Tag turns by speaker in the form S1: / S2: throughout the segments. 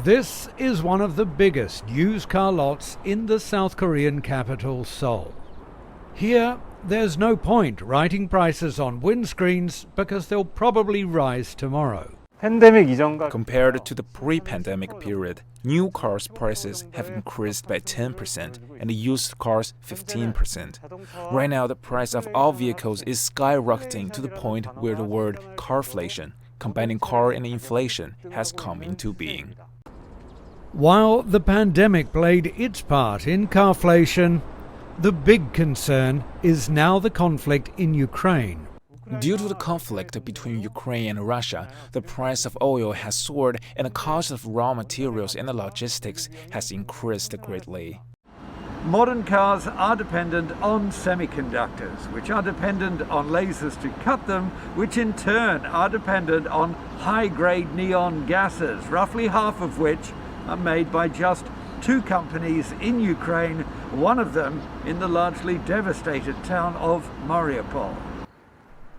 S1: This is one of the biggest used car lots in the South Korean capital, Seoul. Here, there's no point writing prices on windscreens because they'll probably rise tomorrow.
S2: Compared to the pre-pandemic period, new cars prices have increased by 10% and used cars 15%. Right now, the price of all vehicles is skyrocketing to the point where the word carflation, combining car and inflation, has come into being.
S1: While the pandemic played its part in carflation, the big concern is now the conflict in Ukraine.
S2: Due to the conflict between Ukraine and Russia, the price of oil has soared and the cost of raw materials and the logistics has increased greatly.
S3: Modern cars are dependent on semiconductors, which are dependent on lasers to cut them, which in turn are dependent on high-grade neon gases, roughly half of which are made by just 2 companies in Ukraine, one of them in the largely devastated town of Mariupol.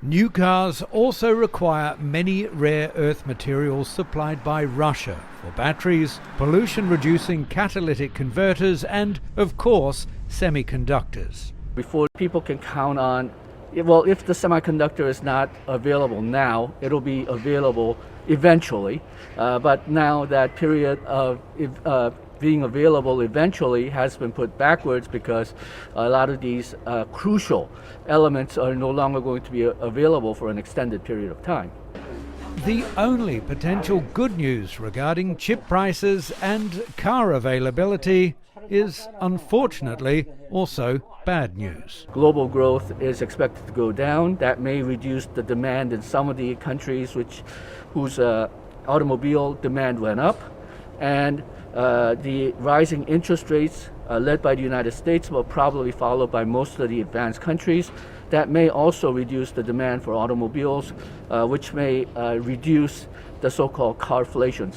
S1: New cars also require many rare earth materials supplied by Russia for batteries, pollution-reducing catalytic converters, and, of course, semiconductors.
S4: Before people can count on, well, if the semiconductor is not available now, it'll be available eventually. But now that period of being available eventually has been put backwards because a lot of these crucial elements are no longer going to be available for an extended period of time.
S1: The only potential good news regarding chip prices and car availability is, unfortunately, also bad news.
S4: Global growth is expected to go down. That may reduce the demand in some of the countries whose automobile demand went up. And the rising interest rates led by the United States will probably be followed by most of the advanced countries. That may also reduce the demand for automobiles, which may reduce the so-called carflation.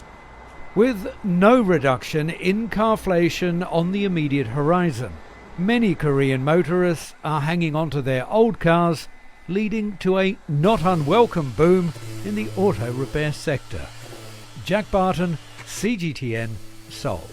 S1: With no reduction in carflation on the immediate horizon, many Korean motorists are hanging on to their old cars, leading to a not unwelcome boom in the auto repair sector. Jack Barton, CGTN, Seoul.